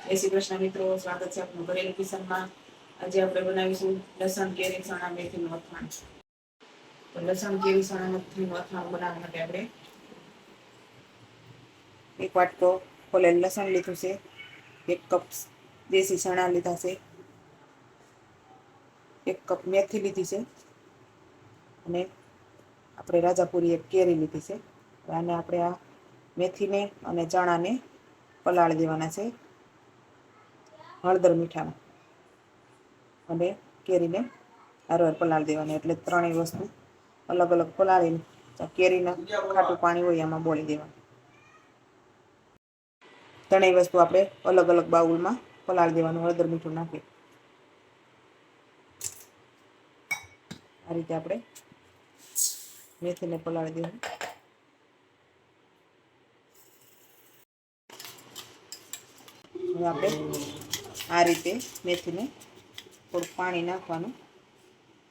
જય શ્રી કૃષ્ણ મિત્રો, સ્વાગત છે આપનું ઘરેલું કિચનમાં. આજે આપણે બનાવીશું લસણ કેરી ચણા મેથીનું અથાણું. તો લસણ કેરી ચણા મેથીનું અથાણું બનાવવા માટે આપણે એક વાટકો ફોલેલું લસણ લીધું છે, 1 કપ દેશી ચણા લીધા છે, 1 કપ મેથી લીધી છે અને આપણે રાજાપુરી એક કેરી લીધી છે. અને આપણે આ મેથીને અને ચણાને પલાળી દેવાના છે હળદર મીઠામાં, અને કેરીને હારે પલાળી દેવાની. એટલે ત્રણેય વસ્તુ અલગ અલગ પલાળીને કેરીના ખાટું પાણી હોય એમાં બોળી દેવાનું. ત્રણેય વસ્તુ આપણે અલગ અલગ બાઉલમાં પલાળી દેવાનું હળદર મીઠું નાખી. આ રીતે આપણે મેથીને પલાળી દેવાનું. હવે આપણે આ રીતે મેથીને થોડુંક પાણી નાખવાનું.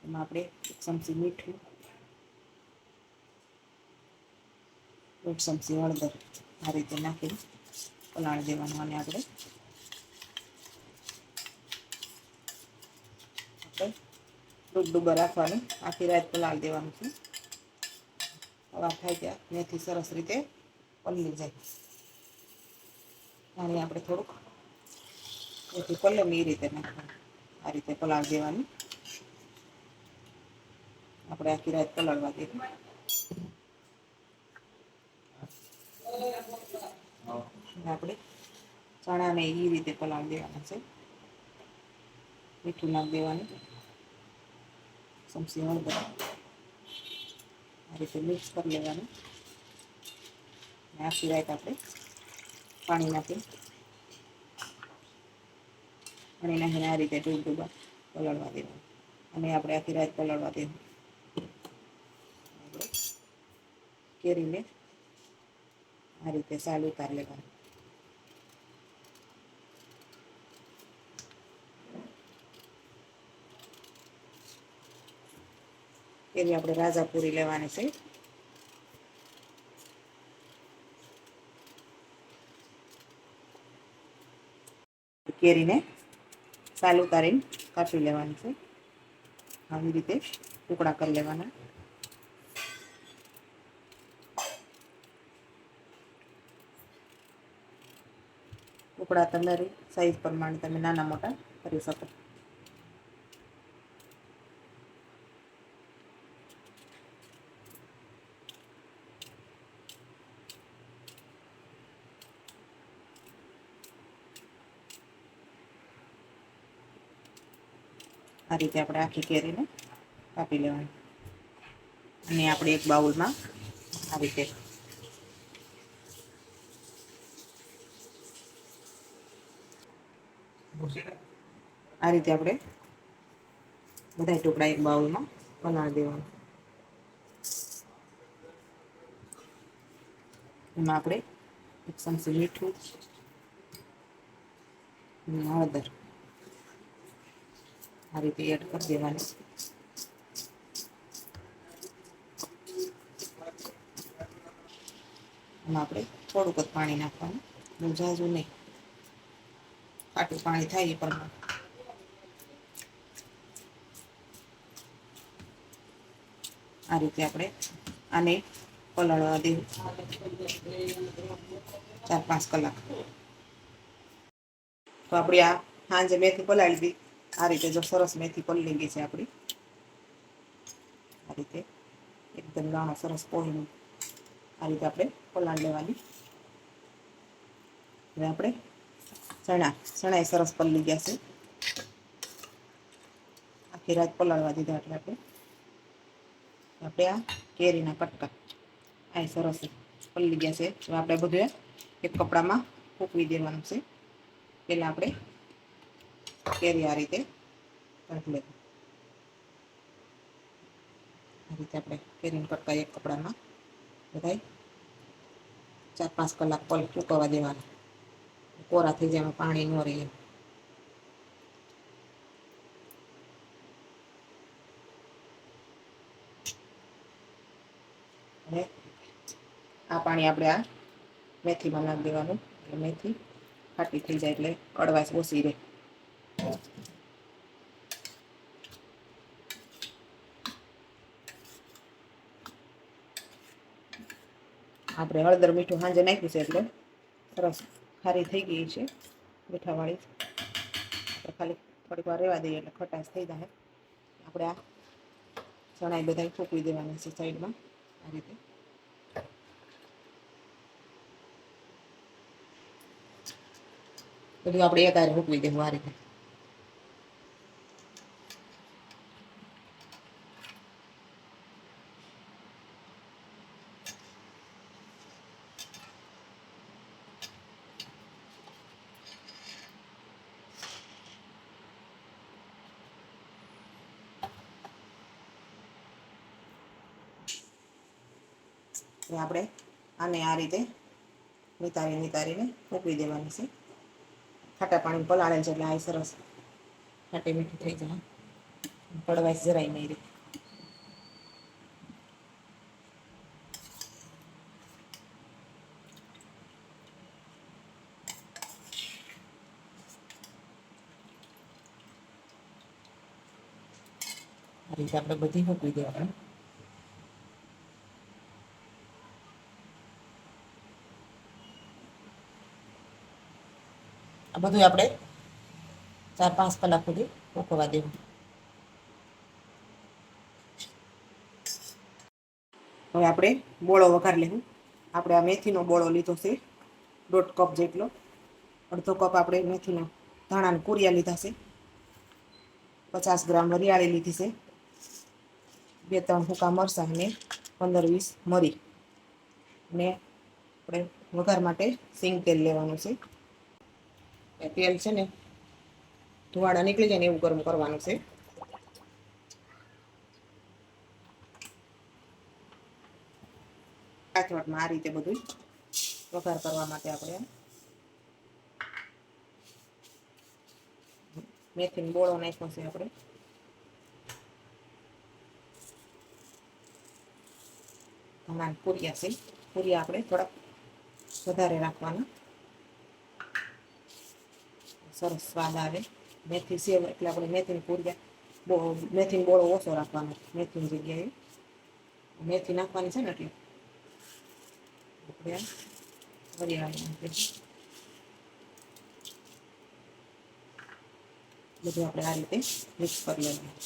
એમાં આપણે 1 ચમચી મીઠું, 1 ચમચી હળદર આ રીતે નાખીને પલાળી દેવાનું. અને આપણે ડૂબડૂબા રાખવાનું, આખી રાત પલાળી દેવાનું છે. સવાર થાય ત્યાં મેથી સરસ રીતે પલળી જાય. અને આપણે થોડુંક મેથી પલળે એ રીતે નાખવાનું. આ રીતે પલાળી દેવાનું. આપણે આખી રાત પલાળવા દેવાનું. આપણે ચણાને એ રીતે પલાળી દેવાના છે. મીઠું નાખી દેવાનું, ચમચી હળદર, આ રીતે મિક્સ કરી લેવાનું. આખી રાત આપણે પાણી નાખી આ રીતે ડૂબડૂબા પલાળવા દેવાનું. અને આપણે આખી રાત પલાળવા દેવાનું. કેરીને આ રીતે સાલ ઉતારી લેવાનું. કેરી આપણે રાજાપુરી લેવાની છે. કેરીને સાલ ઉતારીને કાપી લેવાની છે. આવી રીતે ટુકડા કરી લેવાના. ટુકડા તમારી સાઈઝ પ્રમાણે તમે નાના મોટા કરી શકો. આ રીતે આપણે આખી કેરીને કાપી લેવાની. અને આપણે એક બાઉલમાં આ રીતે આપણે બધા ટુકડા એક બાઉલમાં બનાવી દેવાનું. એમાં આપણે 1 ચમચી મીઠું, હળદર આ રીતે એડ કરી દેવાની. એમાં આપણે થોડુંક જ પાણી નાખવાનું, બહુ ઝાઝું નહીં. ખાટું પાણી થાય એ પ્રમાણે. આ રીતે આપણે આને પલાળવા દેવું 4-5 કલાક. તો આપણી આ સાંજે મેથી પલાળી દીધી. આ રીતે જો સરસ મેથી પલળી ગઈ છે આપણી. આ રીતે એકદમ દાણો સરસ પોળીને આ રીતે આપણે પલાળી લેવાની. હવે આપણે ચણા સરસ પલળી ગયા છે. આખી રાત પલાળવા દીધા. એટલે આપણે આ કેરીના કટકા આ સરસ પલળી ગયા છે. હવે આપણે બધું એક કપડામાં સૂકવી દેવાનું છે. પહેલાં આપણે કેરી આ રીતે કાઢી લેવું. આ રીતે આપણે કેરીના કટકા એક કપડામાં બધાય 4-5 કલાક સૂકવવા દેવાના. કોરા થઈ જાય, એમાં પાણી ન રહે. અને આ પાણી આપણે આ મેથીમાં નાખી દેવાનું. એટલે મેથી ખાટી થઈ જાય એટલે કડવાશ ઓછી રહે. આપણે હળદર મીઠું સાંજે નાખ્યું છે એટલે સરસ ખારી થઈ ગઈ છે મીઠાવાળી. આપણે ખાલી થોડીક વાર રહેવા દઈએ એટલે ખટાશ થઈ જાય. આપણે આ ચણા બધા ફૂંકવી દેવાના છે સાઈડમાં આ રીતે. બધું આપણે એક હારે ફૂંકવી દેવું આ રીતે. આપણે આને આ રીતે નિતારીને મૂકી દેવાની છે. ખાટા પાણી પલાળે છે એટલે આ સરસ ખાટી મીઠી થઈ જાય. કડવાશ જરાય નહીં રહે. આ રીતે આપણે બધી મૂકી દેવાની. આ બધું આપણે 4-5 કલાક સુધી ઉકળવા દેવું. હવે આપણે બોળો વઘાર લેવું. આપણે આ મેથીનો બોળો લીધો છે 1.5 કપ જેટલો. અડધો કપ આપણે મેથીના ધાણાના કુરિયા લીધા છે. 50 ગ્રામ વરિયાળી લીધી છે. 2-3 સૂકા મરચાં અને 15-20 મરી. અને આપણે વઘાર માટે સિંગ તેલ લેવાનું છે. તેલ છે ને ધુવાડા નીકળી જાય ને એવું ગરમ કરવાનું છે. કાચવાટમાં આ રીતે બધું વઘાર કરવા માટે આપણે મેથીનો બોળો નાખ્યો છે. આપણે ધાણા પૂરિયા છે. પૂરિયા આપણે થોડાક વધારે રાખવાના, સરસ સ્વાદ આવે. મેથી સેવ એટલે આપણે મેથીની પૂરિયા મેથીનો બોળો ઓછો રાખવાનો. મેથીની જગ્યાએ મેથી નાખવાની છે ને એટલે આપણે વરિયાળી બધું આપણે આ રીતે મિક્સ કરી લેવાનું.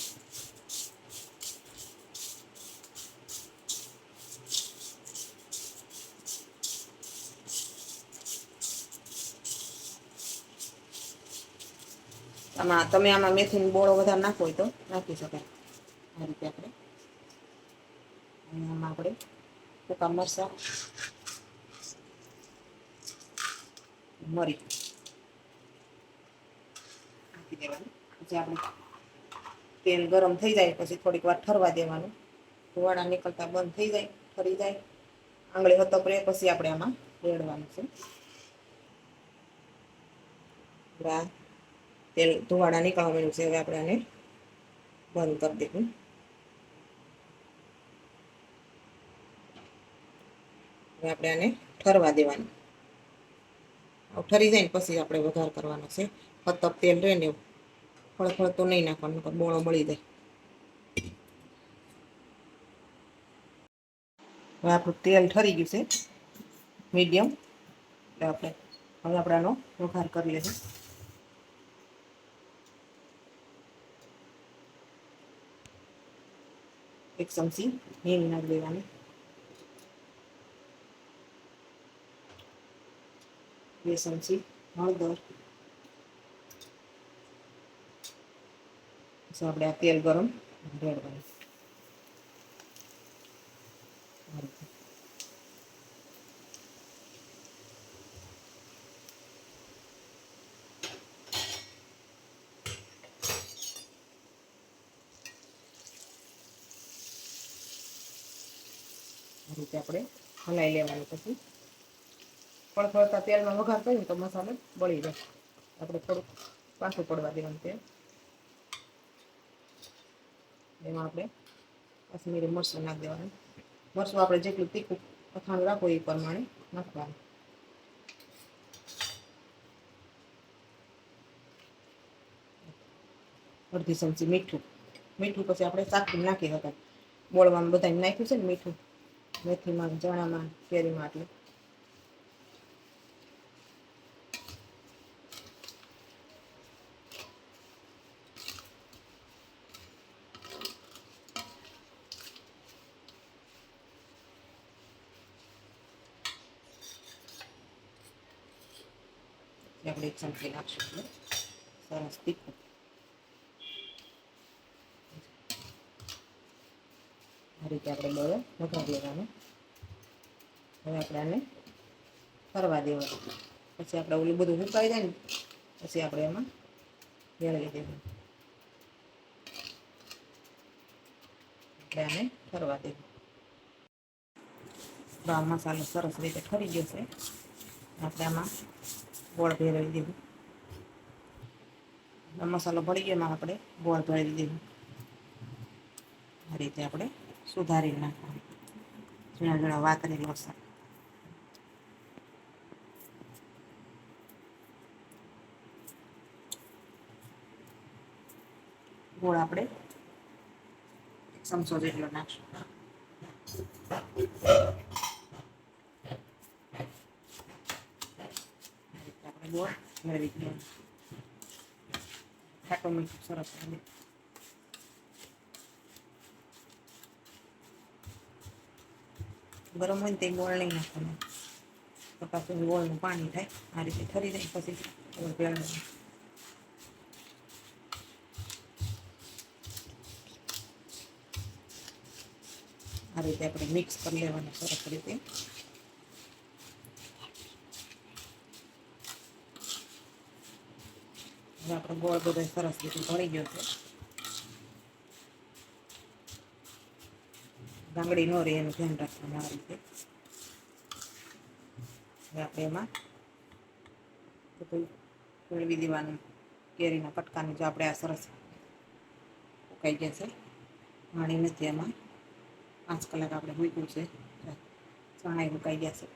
તમે આમાં મેથીનો બોળો વધારે નાખવો હોય તો નાખી શકાય. આ રીતે આપણે આમાં આપણે સૂકા મરચાં, મરી નાખી દેવાનું. પછી આપણે તેલ ગરમ થઈ જાય પછી થોડીક વાર ઠરવા દેવાનું. ધુવાડા નીકળતા બંધ થઈ જાય, ઠરી જાય, આંગળી હતપરે પછી આપણે આમાં રેડવાનું છે. તેલ ધુવાડા નીકળવા માંડ્યું છે. હવે આપણે આને બંધ કરી દેવું. હવે આપણે આને ઠરવા દેવાનું. ઠરી જાય ને પછી આપણે વઘાર કરવાનો છે. હતપ તેલ રહે ને એવું ફળફળ તો નહીં નાખવાનું, બોળો બળી જાય. હવે આપણું તેલ ઠરી ગયું છે મીડિયમ. એટલે આપણે હવે આપણે આનો વઘાર કરી લઈશું. એક ચમચી હિંગ નાખી દેવાની. 2 ચમચી હળદર. પછી આપણે આ તેલ ગરમ રેડવાનું. આ રીતે આપણે હલાવી લેવાનું. પછી ફળફળતા તેલમાં વઘાર કરીએ તો મસાલો બળી જાય. આપણે થોડુંક પાછું પડવા દેવાનું તેલ. એમાં આપણે કાશ્મીરી મરચું નાખી દેવાનું. મરચું આપણે જેટલું તીખું અથાણું રાખવું એ પ્રમાણે નાખવાનું. અડધી ચમચી મીઠું. મીઠું પછી આપણે ચાખીને નાખી શકાય. બોળવામાં બધા નાખ્યું છે ને મીઠું, મેથીમાં, ચણામાં, કેરીમાં. એટલે આપણે એક ચમચી નાખશું એટલે સરસ તીખું. આ રીતે આપણે બળો વઘારી લેવાનું. હવે આપણે આને ફરવા દેવાનું. પછી આપણે ઓલું બધું સુકાઈ જાય ને પછી આપણે એમાં ભેળવી દેવું. એટલે આને ફરવા દેવું. આ મસાલો સરસ રીતે ઠરી ગયો છે. આપણે આમાં ગોળ ભેળવી દેવું. મસાલો ભળી ગયો એમાં આપણે ગોળ ભેળવી દેવું. આ રીતે આપણે સુધારી નાખવાનું. ઝીણા ઝીણા વાતરેલી લસણ. ગોળ આપણે 1 ચમચો જેટલો નાખશું. આપણે ગોળ ભેળવી દેવાનું. ખાટું મીઠું સરસ લાગે. ગરમ હોય ને તે ગોળ નહીં નાખવાનું, તો પાછું ગોળનું પાણી થાય. આ રીતે ઠરી જાય પછી ગોળ ભેળવવાનું. આ રીતે આપણે મિક્સ કરી લેવાનું સરસ રીતે. હવે આપણો ગોળ બધો સરસ રીતે ભળી ગયો છે. ગાંગડી ન રહે એનું ધ્યાન રાખવાનું. આ રીતે હવે આપણે એમાં ભેળવી દેવાનું. કેરીના કટકાને જો આપણે આ સરસ ઉકાઈ ગયા છે, પાણી નથી એમાં. 5 કલાક આપણે મૂક્યું છે. ચણા ઉકાઈ ગયા છે.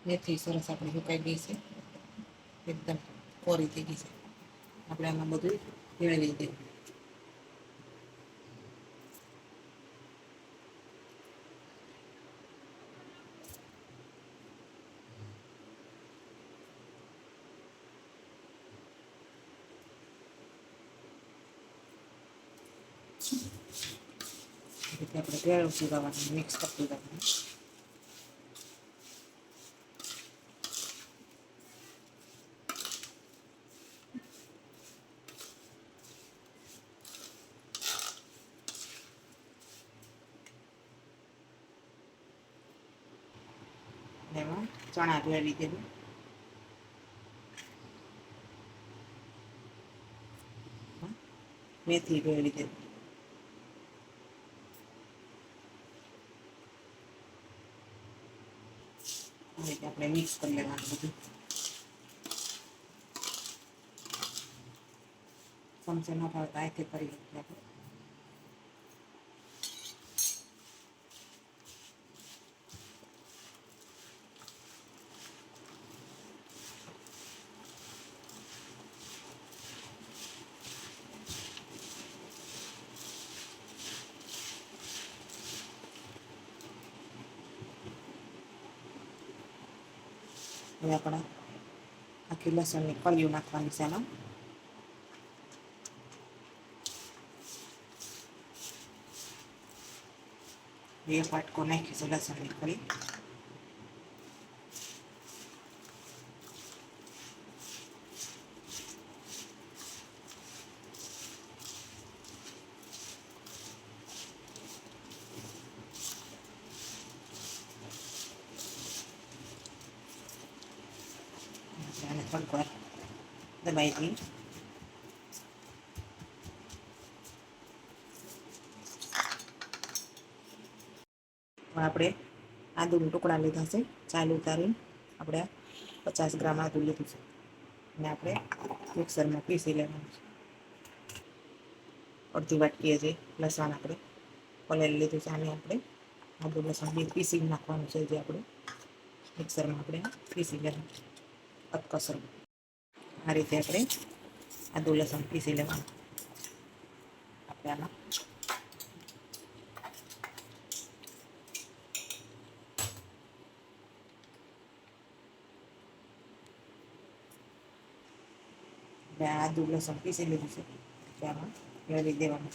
મેથી સરસ આપણે સુકાઈ ગઈ છે, એકદમ કોરી થઈ ગઈ છે. આપણે આમાં બધું ભેળવી દેવું. રીતે આપણે ભેળવતું જવાનું, મિક્સ કરતું જવાનું. એમાં ચણા ભેળવી દેવું. મેથી ભેળવી દેવું. આ રીતે આપણે મિક્સ કરી લેવાનું બધું. ચમચે ન ભાવતા અહીંથી કરી શકીએ આપણે. હવે આપણે આખી લસણની કળીઓ નાખવાની છે એમાં. એક વાટકો નાખી છે લસણની કળી. અને થોડીક વાર દબાઈ દઈએ. આપણે આદુના ટુકડા લીધા છે. ચાલ ઉતારીને આપણે 50 ગ્રામ આદુ લીધું છે અને આપણે મિક્સરમાં પીસી લેવાનું છે. અડધી વાટકીએ જે લસણ આપણે પલાળી લીધું છે, આને આપણે આદુ લસણ બે પીસી નાખવાનું છે. જે આપણે મિક્સરમાં આપણે પીસી લેવાનું અધકસર. આ રીતે આપણે આદુ લસણ પીસી લેવાનું. આપણે આમાં આદુ લસણ પીસી લીધું છે, આમાં રેડી દેવાનું.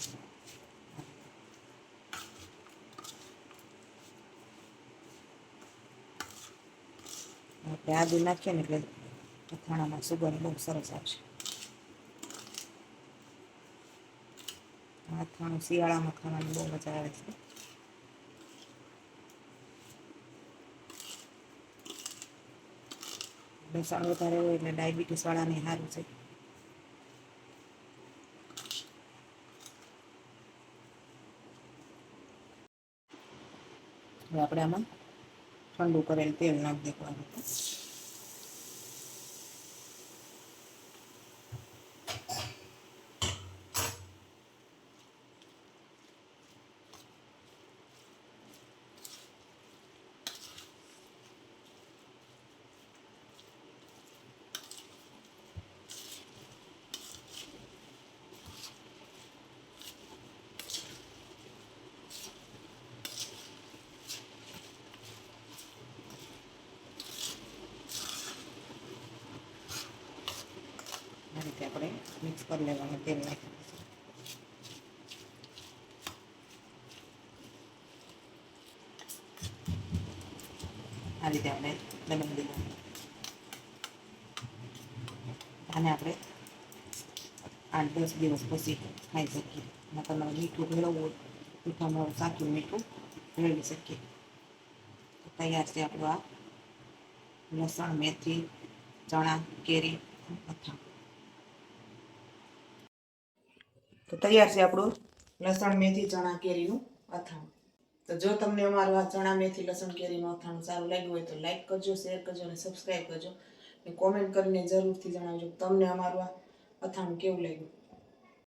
આપણે આદુ નાખીએ ને એટલે અથાણામાં સુગંધ બહુ સરસ આવશે. અથાણું શિયાળામાં ખાવાની બહુ મજા આવે છે. લસણ વધારે હોય એટલે ડાયાબિટીસ વાળાને સારું છે. હવે આપણે આમાં ઠંડુ કરેલ તેલ નાખી દેવાનું. આ રીતે આપણે મિક્સ કરી લેવાનું તેલ નાખી. આ રીતે આપણે બનાવી દેવાનું. આને આપણે 8-10 દિવસ પછી ખાઈ શકીએ. એમાં તમારે મીઠું ભેળવવું હોય, મીઠામાં સાચું મીઠું ભેળવી શકીએ. તો તૈયાર છે આપણું આ લસણ, મેથી, ચણા, કેરી અથાણું. તો તૈયાર છે આપણું લસણ, મેથી, ચણા, કેરીનું અથાણું. તો જો તમને અમારું આ ચણા, મેથી, લસણ, કેરીનું અથાણું સારું લાગ્યું હોય તો લાઈક કરજો, શેર કરજો અને સબસ્ક્રાઈબ કરજો. કોમેન્ટ કરીને જરૂરથી જણાવજો તમને અમારું આ અથાણું કેવું લાગ્યું.